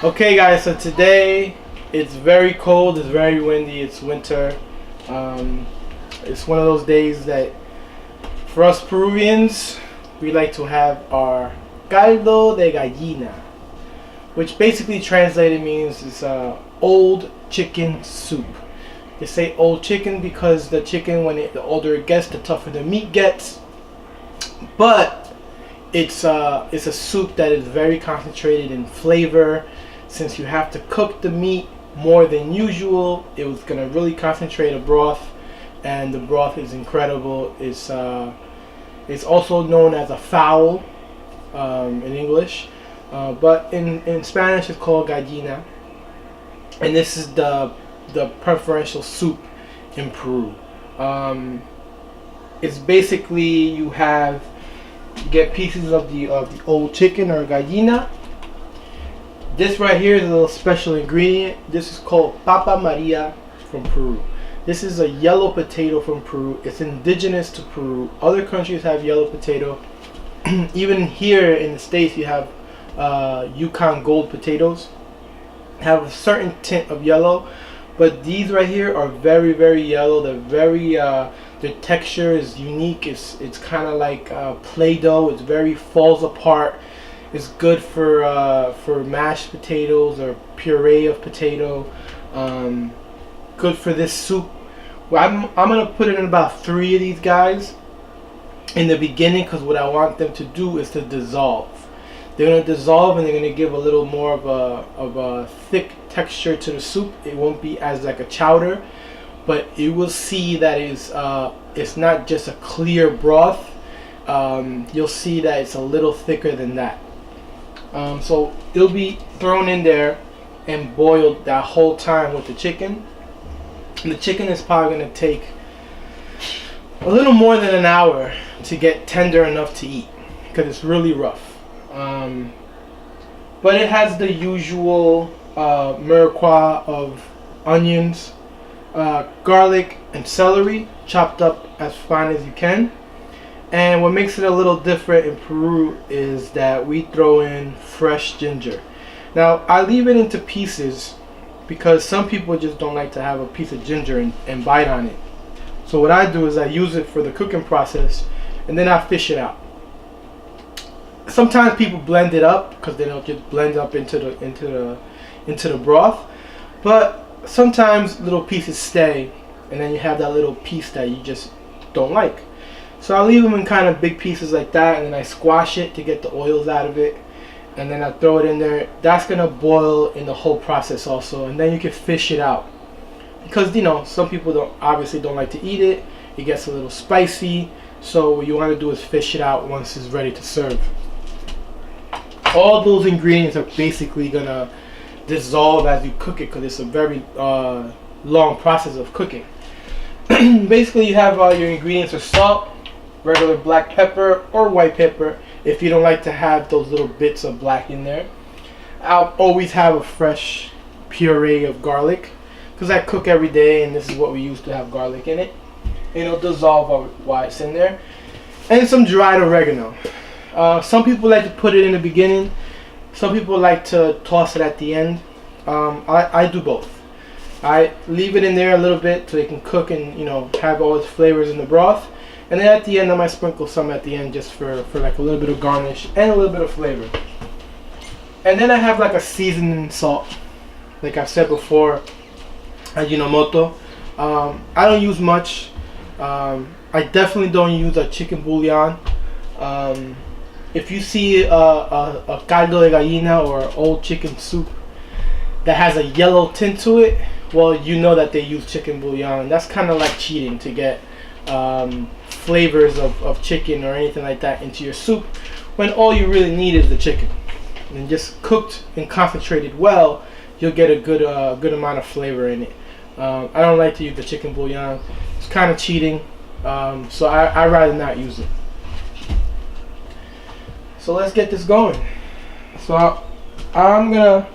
Okay, guys, so today it's very cold, it's very windy, it's winter. It's one of those days that for us Peruvians, we like to have our caldo de gallina, which basically translated means it's old chicken soup. They say old chicken because the chicken, the older it gets, the tougher the meat gets. But it's a soup that is very concentrated in flavor. Since you have to cook the meat more than usual, it was gonna really concentrate a broth, and the broth is incredible. It's also known as a fowl in English, but in Spanish it's called gallina, and this is the preferential soup in Peru. It's basically you get pieces of the old chicken or gallina. This right here is a little special ingredient. This is called papa Maria from Peru. This is a yellow potato from Peru. It's indigenous to Peru. Other countries have yellow potato. Even here in the States, you have Yukon gold potatoes. Have a certain tint of yellow, but these right here are very, very yellow. They're very their texture is unique. It's kind of like Play-Doh. It's very falls apart. It's good for mashed potatoes or puree of potato. Good for this soup. Well, I'm gonna put in about 3 of these guys in the beginning, because what I want them to do is to dissolve. They're gonna dissolve, and they're gonna give a little more of a thick texture to the soup. It won't be as like a chowder, but you will see that it's not just a clear broth. You'll see that it's a little thicker than that. So it'll be thrown in there and boiled that whole time with the chicken. And the chicken is probably going to take a little more than an hour to get tender enough to eat, because it's really rough. But it has the usual mirepoix of onions, garlic, and celery chopped up as fine as you can. And what makes it a little different in Peru is that we throw in fresh ginger. Now, I leave it into pieces because some people just don't like to have a piece of ginger and bite on it. So what I do is I use it for the cooking process, and then I fish it out. Sometimes people blend it up because they don't just blend up into the broth, but sometimes little pieces stay, and then you have that little piece that you just don't like. So I leave them in kind of big pieces like that, and then I squash it to get the oils out of it, and then I throw it in there. That's gonna boil in the whole process also, and then you can fish it out, because some people obviously don't like to eat it. It gets a little spicy, so what you want to do is fish it out once it's ready to serve. All those ingredients are basically gonna dissolve as you cook it, because it's a very long process of cooking. Basically, you have your ingredients are salt, regular black pepper or white pepper if you don't like to have those little bits of black in there. I'll always have a fresh puree of garlic, because I cook every day, and this is what we use to have garlic in it. It'll dissolve while it's in there. And some dried oregano. Some people like to put it in the beginning. Some people like to toss it at the end. I do both. I leave it in there a little bit so it can cook and have all its flavors in the broth. And then at the end I might sprinkle some at the end just for like a little bit of garnish and a little bit of flavor. And then I have like a seasoning salt. Like I've said before, Ajinomoto. I don't use much. I definitely don't use a chicken bouillon. If you see a caldo de gallina or old chicken soup that has a yellow tint to it, well, you know that they use chicken bouillon. That's kind of like cheating to get flavors of chicken or anything like that into your soup, when all you really need is the chicken. And just cooked and concentrated well, you'll get a good amount of flavor in it. I don't like to use the chicken bouillon. It's kind of cheating, so I'd rather not use it. So let's get this going. So I'm gonna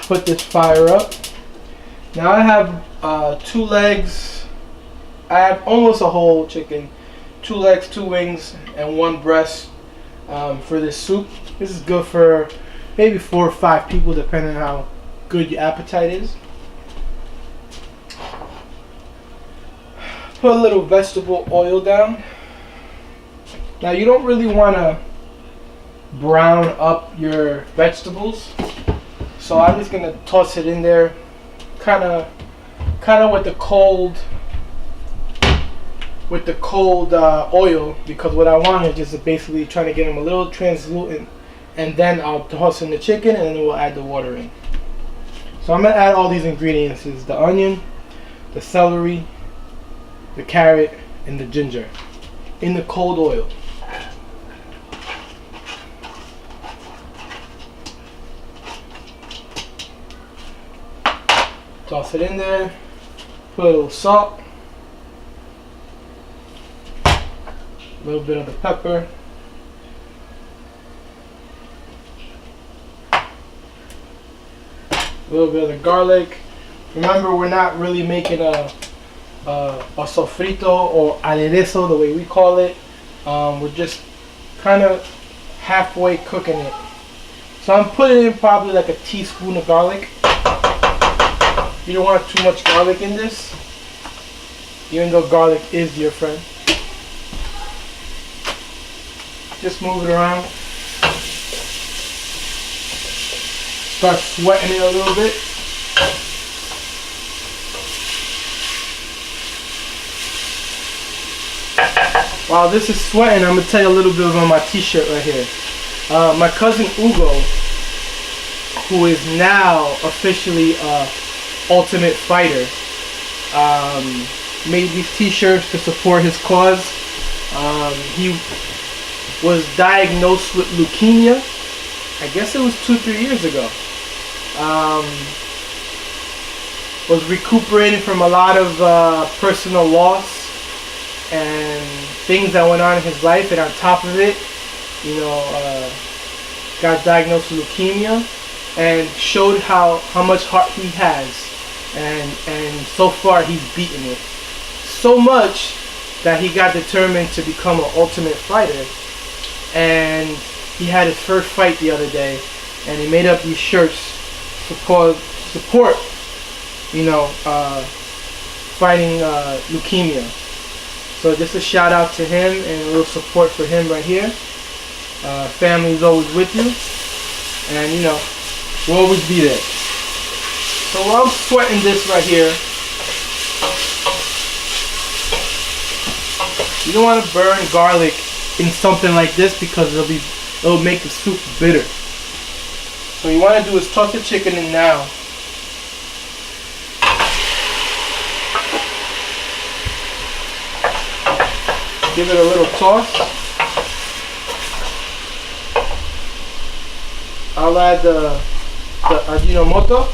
put this fire up. Now I have 2 legs. I have almost a whole chicken. 2 legs, 2 wings, and 1 breast for this soup. This is good for maybe 4 or 5 people, depending on how good your appetite is. Put a little vegetable oil down. Now you don't really want to brown up your vegetables, so I'm just gonna toss it in there, kind of with the cold oil, because what I want is just basically trying to get them a little translucent, and then I'll toss in the chicken, and then we'll add the water in. So I'm gonna add all these ingredients: is the onion, the celery, the carrot, and the ginger in the cold oil. Toss it in there, put a little salt, a little bit of the pepper, a little bit of the garlic. Remember, we're not really making a sofrito or aderezo the way we call it. We're just kind of halfway cooking it. So I'm putting in probably like a teaspoon of garlic. You don't want too much garlic in this, even though garlic is your friend. Just move it around. Start sweating it a little bit. While this is sweating, I'm going to tell you a little bit about my t-shirt right here. My cousin Hugo, who is now officially Ultimate Fighter, made these t-shirts to support his cause. He was diagnosed with leukemia. I guess it was 2-3 years ago. Was recuperating from a lot of personal loss and things that went on in his life, and on top of it, got diagnosed with leukemia, and showed how much heart he has. And so far he's beaten it so much that he got determined to become an ultimate fighter, and he had his first fight the other day, and he made up these shirts support fighting leukemia. So just a shout out to him and a little support for him right here. Family is always with you, and we'll always be there. So while I'm sweating this right here, you don't want to burn garlic in something like this, because it'll make the soup bitter. So what you want to do is toss the chicken in now. Give it a little toss. I'll add the Ajinomoto.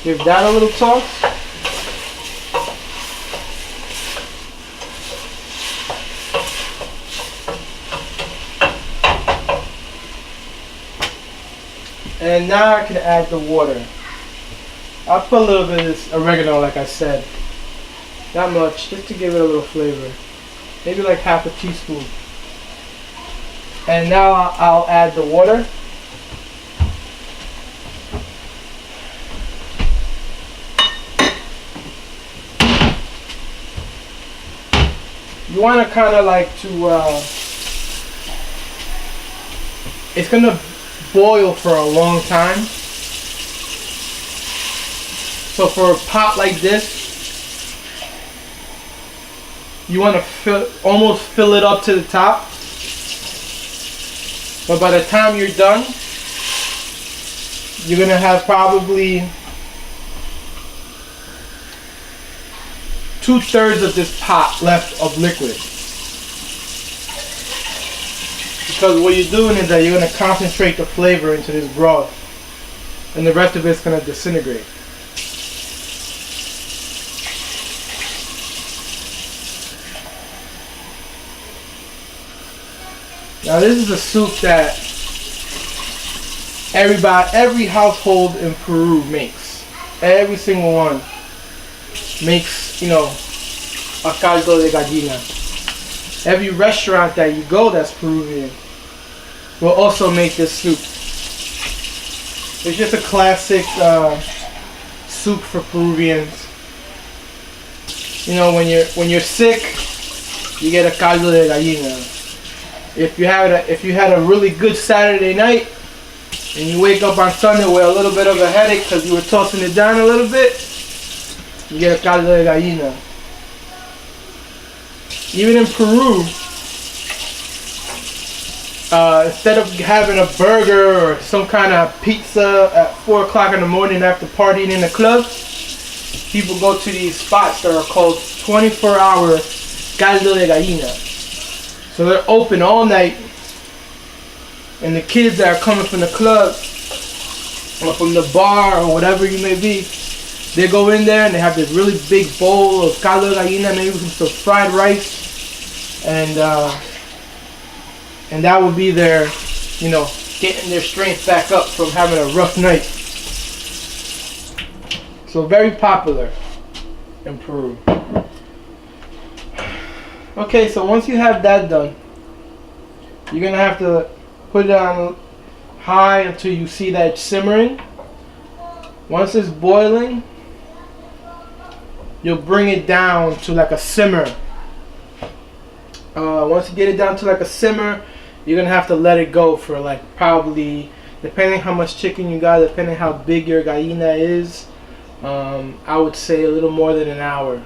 Give that a little toss. And now I can add the water. I'll put a little bit of this oregano, like I said. Not much, just to give it a little flavor. Maybe like half a teaspoon. And now I'll add the water. You want to kind of like it's going to boil for a long time. So for a pot like this, you want to almost fill it up to the top. But by the time you're done, you're going to have probably 2/3 of this pot left of liquid. Because what you're doing is that you're going to concentrate the flavor into this broth, and the rest of it's going to disintegrate. Now this is a soup that every household in Peru makes. Every single one makes, a caldo de gallina. Every restaurant that you go that's Peruvian will also make this soup. It's just a classic soup for Peruvians. You know, when you're sick, you get a caldo de gallina. If you had a really good Saturday night and you wake up on Sunday with a little bit of a headache because you were tossing it down a little bit, you get a caldo de gallina. Even in Peru, instead of having a burger or some kind of pizza at 4 o'clock in the morning after partying in the club, people go to these spots that are called 24-hour caldo de gallina. So they're open all night, and the kids that are coming from the club or from the bar or whatever you may be, they go in there and they have this really big bowl of caldo de gallina, maybe with some fried rice, and that would be their, you know, getting their strength back up from having a rough night. So very popular in Peru. Okay, so once you have that done, you're gonna have to put it on high until you see that it's simmering. Once it's boiling, you'll bring it down to like a simmer. Once you get it down to like a simmer, you're gonna have to let it go for like probably, depending how much chicken you got, depending how big your gallina is, I would say a little more than an hour.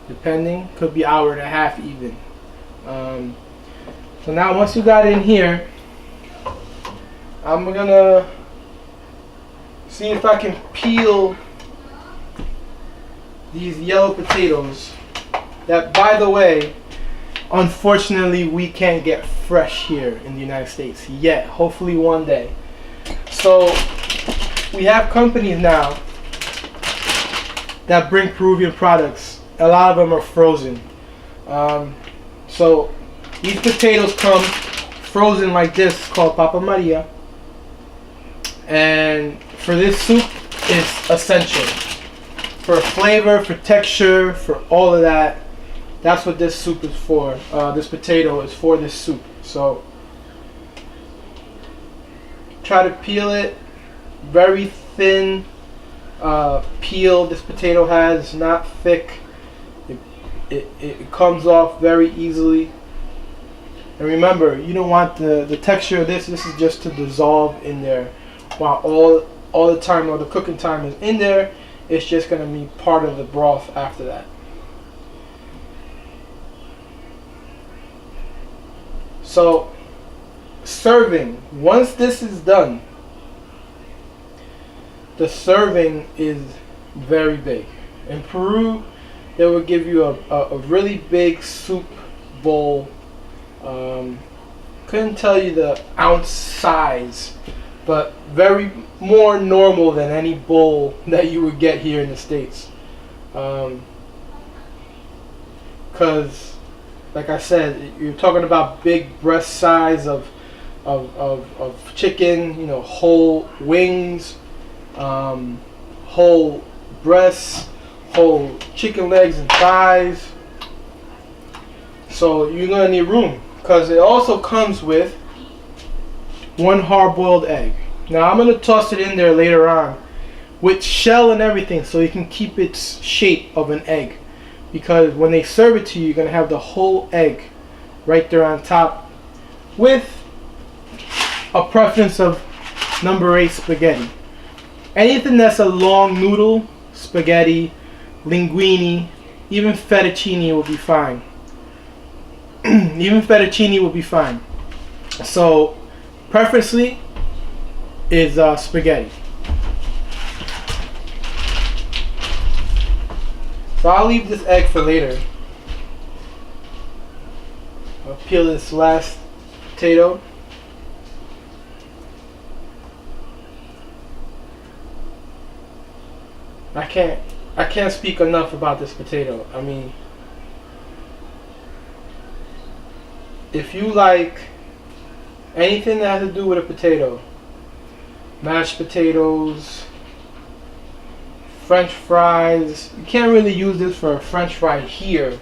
Depending, could be hour and a half even. So now once you got in here, I'm gonna see if I can peel these yellow potatoes that, by the way, unfortunately we can't get fresh here in the United States yet. Hopefully one day. So we have companies now that bring Peruvian products. A lot of them are frozen. So these potatoes come frozen like this, called Papa Maria. And for this soup, it's essential. For flavor, for texture, for all of that. That's what this soup is for. This potato is for this soup. So try to peel it. Very thin peel this potato has. It's not thick. It comes off very easily. And remember, you don't want the texture of this. This is just to dissolve in there. While all the time, while the cooking time is in there, it's just going to be part of the broth after that. So, serving. Once this is done, the serving is very big. In Peru, they will give you a really big soup bowl. Couldn't tell you the ounce size, but very more normal than any bowl that you would get here in the States. Because, like I said, you're talking about big breast size of chicken, you know, whole wings, whole breasts, whole chicken legs and thighs. So you're gonna need room, because it also comes with one hard-boiled egg. Now I'm gonna toss it in there later on with shell and everything, so you can keep its shape of an egg, because when they serve it to you, you're gonna have the whole egg right there on top, with a preference of number 8 spaghetti. Anything that's a long noodle, spaghetti, linguine, even fettuccine will be fine. Even fettuccine will be fine. So preferably is spaghetti. So I'll leave this egg for later. I'll peel this last potato. I can't speak enough about this potato. I mean, if you like anything that has to do with a potato, mashed potatoes, French fries, you can't really use this for a French fry here,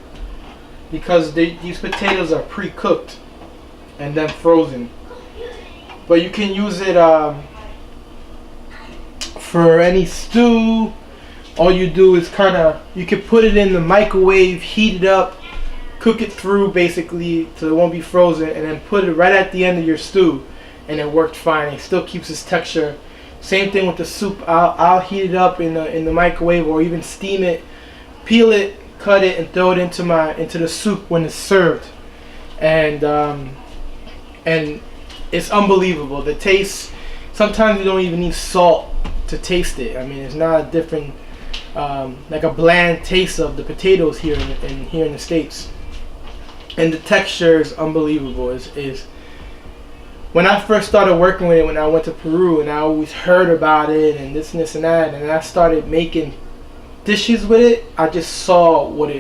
because these potatoes are pre-cooked and then frozen. But you can use it for any stew. All you do is you can put it in the microwave, heat it up, cook it through basically so it won't be frozen, and then put it right at the end of your stew, and it worked fine. It still keeps its texture. Same thing with the soup. I'll heat it up in the microwave, or even steam it, peel it, cut it, and throw it into the soup when it's served, and it's unbelievable. The taste. Sometimes you don't even need salt to taste it. I mean, it's not a different, like a bland taste of the potatoes here in the States. And the texture is unbelievable. Is when I first started working with it, when I went to Peru, and I always heard about it and this and this and that, and I started making dishes with it, I just saw what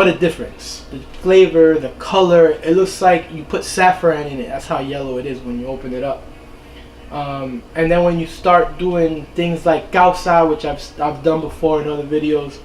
a difference. The flavor, the color, it looks like you put saffron in it. That's how yellow it is when you open it up. And then when you start doing things like causa, which I've done before in other videos,